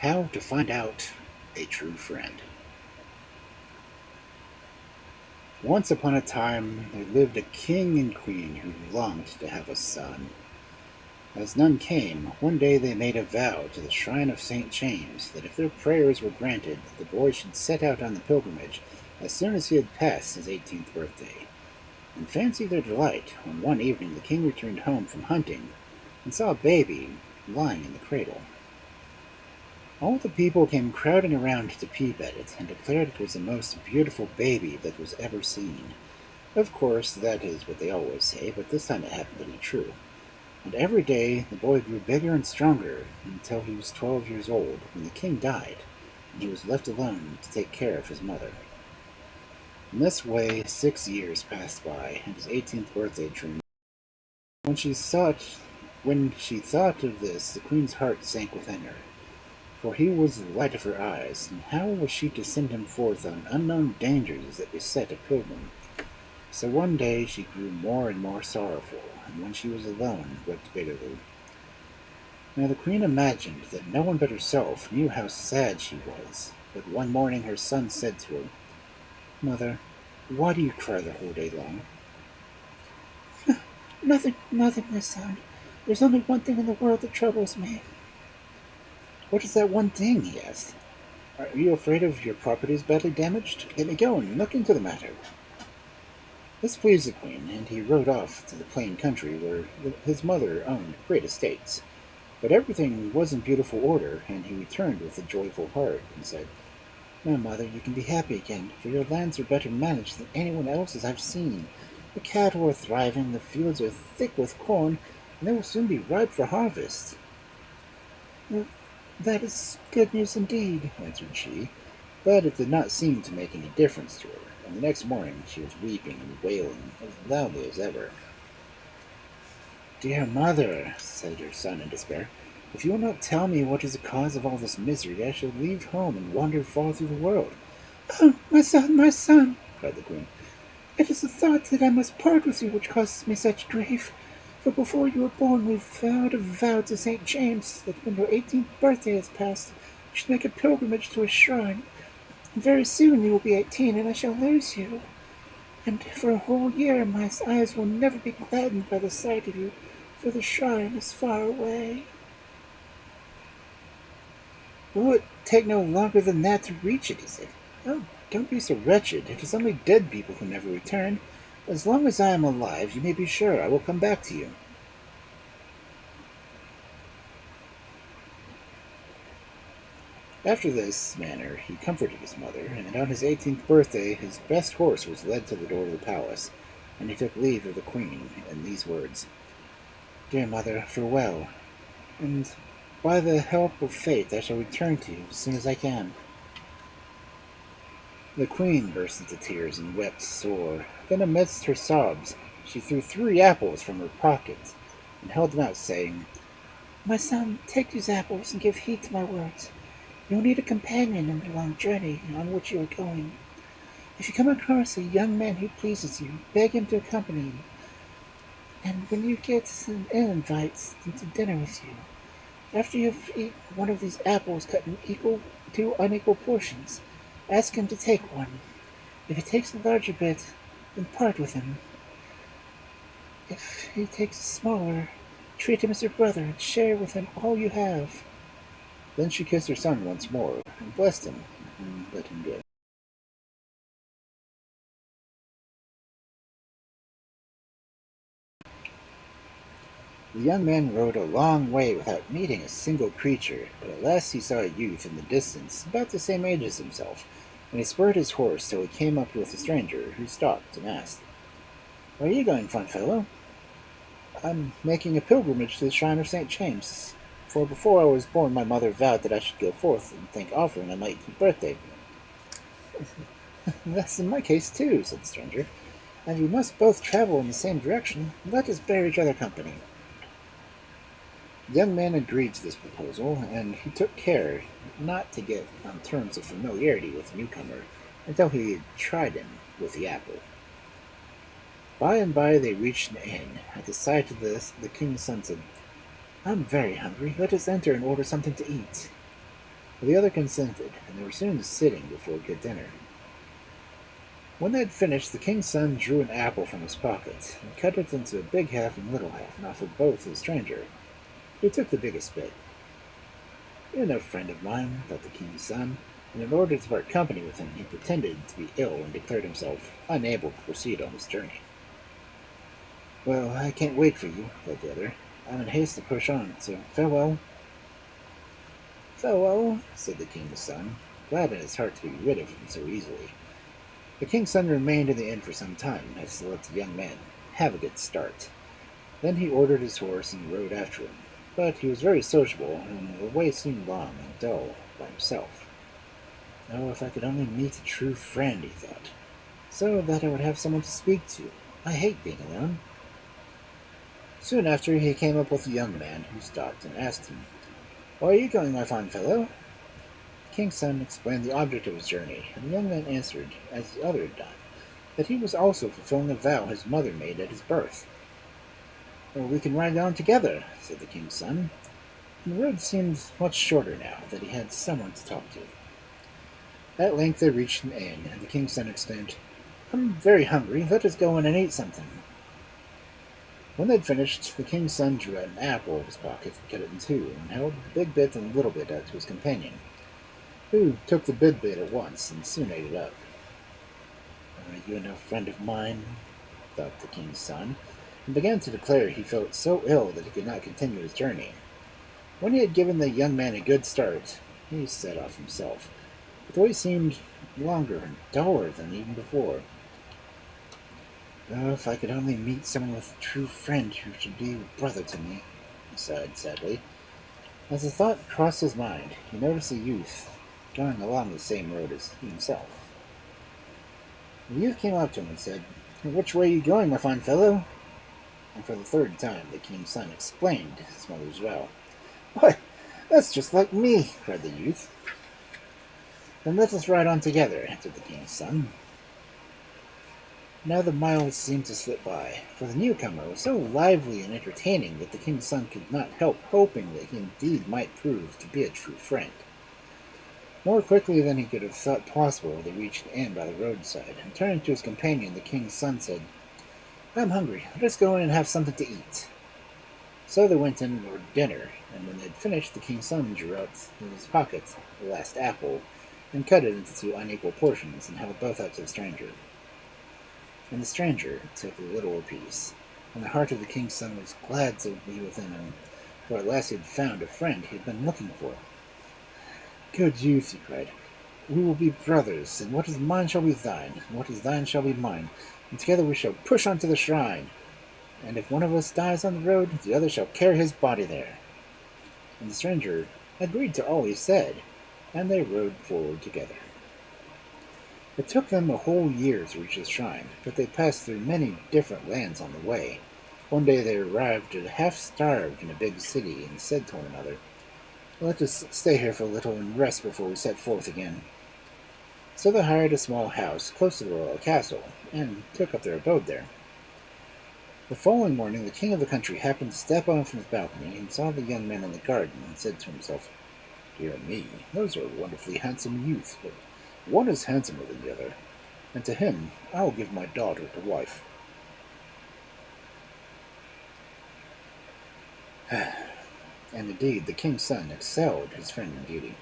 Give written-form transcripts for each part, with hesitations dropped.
How to find out a true friend. Once upon a time, there lived a king and queen who longed to have a son. As none came, one day they made a vow to the shrine of St. James that if their prayers were granted, the boy should set out on the pilgrimage as soon as he had passed his 18th birthday. And fancy their delight when one evening the king returned home from hunting and saw a baby lying in the cradle. All the people came crowding around to peep at it, and declared it was the most beautiful baby that was ever seen. Of course, that is what they always say, but this time it happened to be true. And every day the boy grew bigger and stronger until he was 12 years old, when the king died, and he was left alone to take care of his mother. In this way, 6 years passed by, and his 18th birthday drew near. When she thought, when she thought of this, the queen's heart sank within her. For he was the light of her eyes, and how was she to send him forth on unknown dangers that beset a pilgrim? So one day she grew more and more sorrowful, and when she was alone, wept bitterly. Now the queen imagined that no one but herself knew how sad she was, but one morning her son said to her, "Mother, why do you cry the whole day long?" Nothing, nothing, my son. There's only one thing in the world that troubles me. "What is that one thing?" he asked. "Are you afraid of your properties badly damaged? Let me go and look into the matter." This pleased the queen, and he rode off to the plain country where his mother owned great estates. But everything was in beautiful order, and he returned with a joyful heart and said, "Now, mother, you can be happy again, for your lands are better managed than anyone else's I've seen. The cattle are thriving, the fields are thick with corn, and they will soon be ripe for harvest." Well, that is good news indeed, answered she, but it did not seem to make any difference to her, and the next morning she was weeping and wailing as loudly as ever. "Dear mother," said her son in despair, "if you will not tell me what is the cause of all this misery, I shall leave home and wander far through the world." "Oh, my son," cried the queen, "it is the thought that I must part with you which causes me such grief. For before you were born we vowed a vow to St. James that when your 18th birthday is passed, you should make a pilgrimage to his shrine. And very soon you will be 18, and I shall lose you. And for a whole year my eyes will never be gladdened by the sight of you, for the shrine is far away." "Will it take no longer than that to reach it?" he said. "Oh, don't be so wretched. It is only dead people who never return. As long as I am alive, you may be sure I will come back to you." After this manner he comforted his mother, and on his 18th birthday his best horse was led to the door of the palace, and he took leave of the queen in these words: "Dear mother, farewell, and by the help of fate I shall return to you as soon as I can." The queen burst into tears and wept sore. Then amidst her sobs she threw 3 apples from her pocket and held them out, saying, "My son, take these apples and give heed to my words. You will need a companion in the long journey on which you are going. If you come across a young man who pleases you, beg him to accompany you, and when you get an invite to dinner with you, after you have eaten one of these apples cut in two unequal portions, ask him to take one. If he takes a larger bit, then part with him. If he takes a smaller, treat him as your brother and share with him all you have." Then she kissed her son once more, and blessed him, and let him go. The young man rode a long way without meeting a single creature, but at last he saw a youth in the distance, about the same age as himself, and he spurred his horse till he came up with a stranger, who stopped and asked, "Where are you going, fine fellow?" "I'm making a pilgrimage to the shrine of St. James, for before I was born my mother vowed that I should go forth and thank offering on my 18th birthday." "That's in my case too," said the stranger, "and we must both travel in the same direction. Let us bear each other company." The young man agreed to this proposal, and he took care not to get on terms of familiarity with the newcomer until he had tried him with the apple. By and by they reached an inn. At the sight of this, the king's son said, "I'm very hungry. Let us enter and order something to eat." The other consented, and they were soon sitting before a good dinner. When they had finished, the king's son drew an apple from his pocket, and cut it into a big half and little half, and offered both to the stranger, who took the biggest bit. "You're no friend of mine," thought the king's son, and in order to part company with him, he pretended to be ill and declared himself unable to proceed on his journey. "Well, I can't wait for you," thought the other. "I'm in haste to push on, so farewell." "Farewell," said the king's son, glad in his heart to be rid of him so easily. The king's son remained in the inn for some time, as to let the young man have a good start. Then he ordered his horse and rode after him, but he was very sociable, and the way seemed long and dull by himself. "Oh, if I could only meet a true friend," he thought, "so that I would have someone to speak to. I hate being alone." Soon after, he came up with a young man, who stopped and asked him, "Where are you going, my fine fellow?" The king's son explained the object of his journey, and the young man answered, as the other had done, that he was also fulfilling a vow his mother made at his birth. "Well, we can ride on together," said the king's son, and the road seemed much shorter now that he had someone to talk to. At length they reached an inn, and the king's son exclaimed, "I'm very hungry. Let us go in and eat something." When they had finished, the king's son drew out an apple of his pocket and cut it in two, and held the big bit and little bit out to his companion, who took the big bit at once and soon ate it up. "You are no friend of mine," thought the king's son, and began to declare he felt so ill that he could not continue his journey. When he had given the young man a good start, he set off himself, but the way seemed longer and duller than even before. "Oh, if I could only meet someone with a true friend who should be a brother to me," he sighed sadly. As the thought crossed his mind, he noticed a youth going along the same road as he himself. The youth came up to him and said, "Which way are you going, my fine fellow?" And for the third time the king's son explained his mother's vow. "Why, that's just like me!" cried the youth. "Then let us ride on together," answered the king's son. Now the miles seemed to slip by, for the newcomer was so lively and entertaining that the king's son could not help hoping that he indeed might prove to be a true friend. More quickly than he could have thought possible, they reached the inn by the roadside, and turning to his companion, the king's son said, "I'm hungry. Let us go in and have something to eat." So they went in and ordered dinner, and when they had finished, the king's son drew out of his pocket the last apple, and cut it into two unequal portions, and held both out to the stranger. And the stranger took a little apiece, and the heart of the king's son was glad to be within him, for at last he had found a friend he had been looking for. "Good youth," he cried, "we will be brothers, and what is mine shall be thine, and what is thine shall be mine, and together we shall push on to the shrine, and if one of us dies on the road, the other shall carry his body there." And the stranger agreed to all he said, and they rode forward together. It took them a whole year to reach the shrine, but they passed through many different lands on the way. One day they arrived half-starved in a big city, and said to one another, "Let us stay here for a little and rest before we set forth again." So they hired a small house close to the royal castle, and took up their abode there. The following morning the king of the country happened to step on from his balcony, and saw the young man in the garden, and said to himself, "Dear me, those are wonderfully handsome youths, but one is handsomer than the other, and to him I will give my daughter to wife." And indeed the king's son excelled his friend in beauty.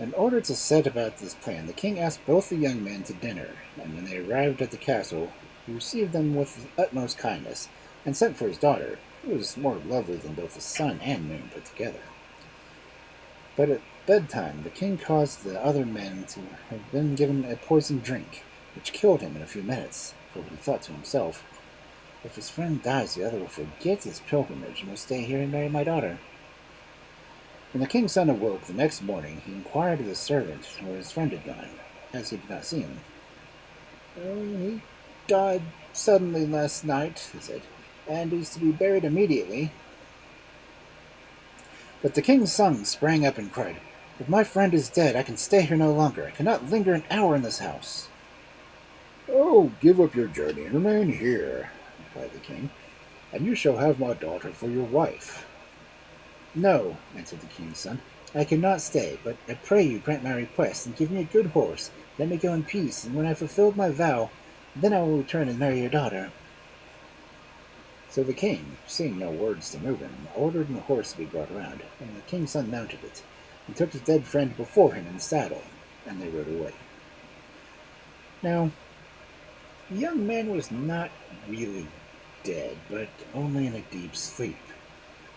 In order to set about this plan, the king asked both the young men to dinner, and when they arrived at the castle, he received them with the utmost kindness, and sent for his daughter, who was more lovely than both the sun and moon put together. But at bedtime the king caused the other men to have been given a poisoned drink, which killed him in a few minutes, for he thought to himself, "If his friend dies, the other will forget his pilgrimage and will stay here and marry my daughter." When the king's son awoke the next morning, he inquired of his servant where his friend had gone, as he did not see him. "Oh, he died suddenly last night," he said, "and is to be buried immediately." But the king's son sprang up and cried, "If my friend is dead, I can stay here no longer. I cannot linger an hour in this house." "Oh, give up your journey and remain here," replied the king, "and you shall have my daughter for your wife." "No," answered the king's son, I cannot stay, but I pray you grant my request, and give me a good horse. Let me go in peace, and when I have fulfilled my vow, then I will return and marry your daughter." So the king, seeing no words to move him, ordered the horse to be brought around, and the king's son mounted it, and took his dead friend before him in the saddle, and they rode away. Now, the young man was not really dead, but only in a deep sleep.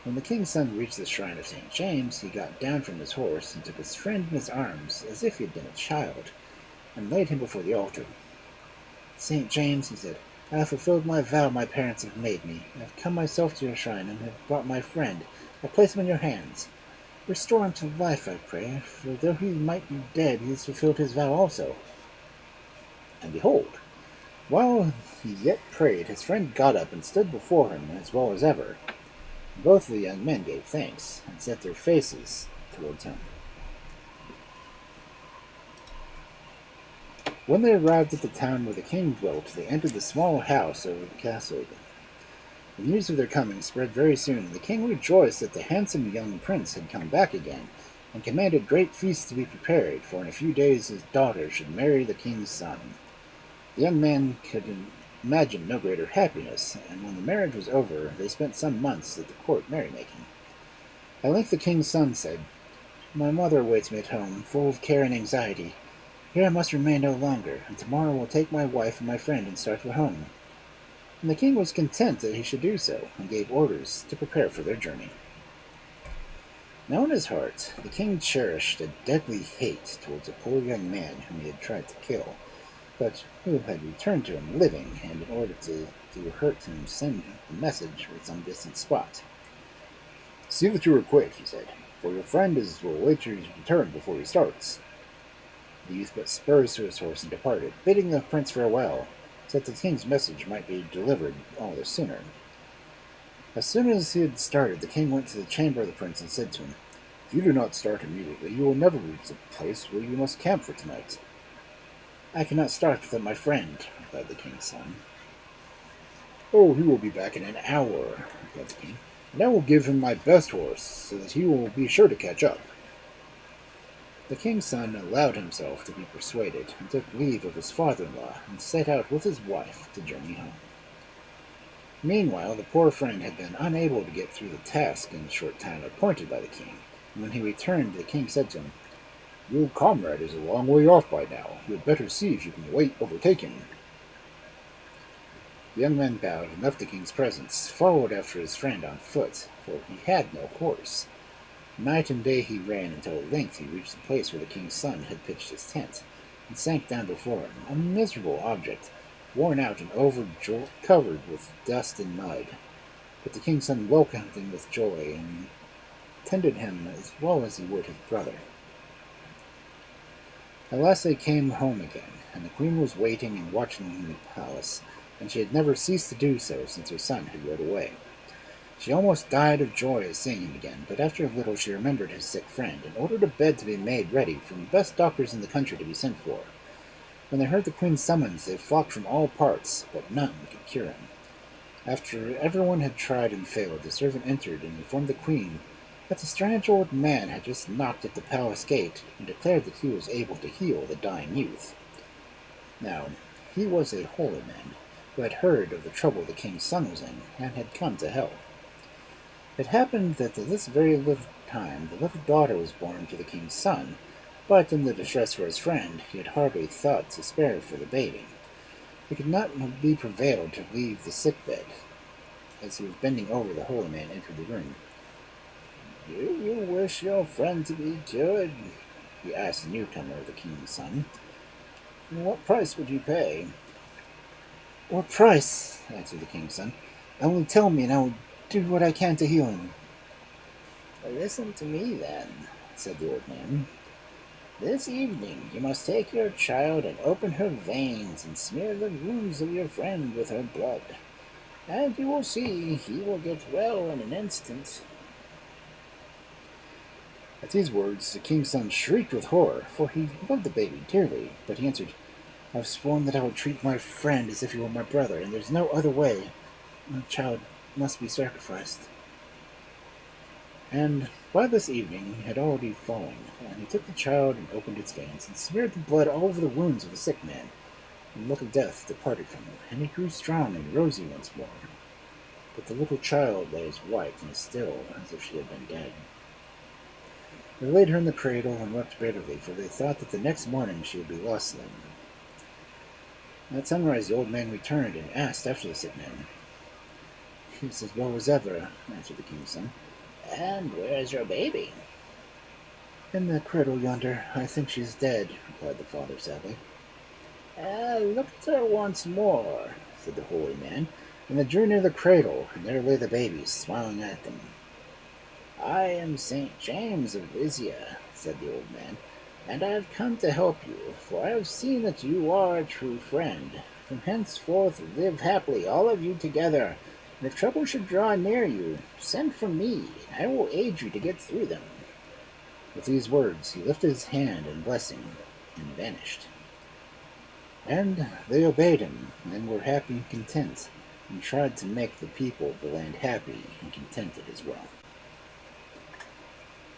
When the king's son reached the shrine of St. James, he got down from his horse and took his friend in his arms as if he had been a child, and laid him before the altar. "St. James," he said, "I have fulfilled my vow my parents have made me. I have come myself to your shrine and have brought my friend. I place him in your hands. Restore him to life, I pray, for though he might be dead, he has fulfilled his vow also." And behold, while he yet prayed, his friend got up and stood before him as well as ever. Both of the young men gave thanks and set their faces towards him. When they arrived at the town where the king dwelt, they entered the small house over the castle. The news of their coming spread very soon, and the king rejoiced that the handsome young prince had come back again, and commanded great feasts to be prepared, for in a few days his daughter should marry the king's son. The young man could imagine no greater happiness, and when the marriage was over, they spent some months at the court merrymaking. At length the king's son said, "My mother awaits me at home, full of care and anxiety. Here I must remain no longer, and tomorrow will take my wife and my friend and start for home." And the king was content that he should do so, and gave orders to prepare for their journey. Now in his heart, the king cherished a deadly hate towards a poor young man whom he had tried to kill, but who had returned to him living, and in order to hurt him send a message from some distant spot. "See that you are quick," he said, "for your friend will await your return before he starts." The youth put spurs to his horse and departed, bidding the prince farewell, so that the king's message might be delivered all the sooner. As soon as he had started, the king went to the chamber of the prince and said to him, "If you do not start immediately, you will never reach the place where you must camp for tonight." "I cannot start without my friend," replied the king's son. "Oh, he will be back in an hour," replied the king, "and I will give him my best horse, so that he will be sure to catch up." The king's son allowed himself to be persuaded, and took leave of his father-in-law, and set out with his wife to journey home. Meanwhile, the poor friend had been unable to get through the task in the short time appointed by the king, and when he returned, the king said to him, "Your comrade is a long way off by now. You had better see if you can overtake him." The young man bowed and left the king's presence, followed after his friend on foot, for he had no horse. Night and day he ran until at length he reached the place where the king's son had pitched his tent, and sank down before him, a miserable object, worn out and covered with dust and mud. But the king's son welcomed him with joy, and tended him as well as he would his brother. At last they came home again, and the queen was waiting and watching in the palace, and she had never ceased to do so since her son had rode away. She almost died of joy at seeing him again, but after a little she remembered his sick friend, and ordered a bed to be made ready from the best doctors in the country to be sent for. When they heard the queen's summons, they flocked from all parts, but none could cure him. After everyone had tried and failed, the servant entered and informed the queen that the strange old man had just knocked at the palace gate, and declared that he was able to heal the dying youth. Now, he was a holy man, who had heard of the trouble the king's son was in, and had come to help. It happened that at this very little time the little daughter was born to the king's son, but in the distress for his friend he had hardly thought to spare for the baby. He could not be prevailed to leave the sick bed. As he was bending over, the holy man entered the room. "Do you wish your friend to be cured?" he asked the newcomer, the king's son. "And what price would you pay?" "What price?" answered the king's son. "Only tell me, and I will do what I can to heal him." "Listen to me, then," said the old man. "This evening you must take your child and open her veins and smear the wounds of your friend with her blood, and you will see he will get well in an instant." At these words the king's son shrieked with horror, for he loved the baby dearly, but he answered, "I have sworn that I would treat my friend as if he were my brother, and there is no other way. My child must be sacrificed." And By this evening had already fallen, and he took the child and opened its veins, and smeared the blood all over the wounds of the sick man. And the look of death departed from him, and he grew strong and rosy once more. But the little child lay as white and as still as if she had been dead. They laid her in the cradle and wept bitterly, for they thought that the next morning she would be lost to them. At sunrise the old man returned and asked after the sick man. "He is as well as ever," answered the king's son. "And where is your baby?" "In the cradle yonder. I think she is dead," replied the father sadly. "Look at her once more," said the holy man, and they drew near the cradle, and there lay the baby, smiling at them. "I am St. James of Lysia," said the old man, "and I have come to help you, for I have seen that you are a true friend. From henceforth live happily, all of you together, and if trouble should draw near you, send for me, and I will aid you to get through them." With these words he lifted his hand in blessing and vanished. And they obeyed him, and were happy and content, and tried to make the people of the land happy and contented as well.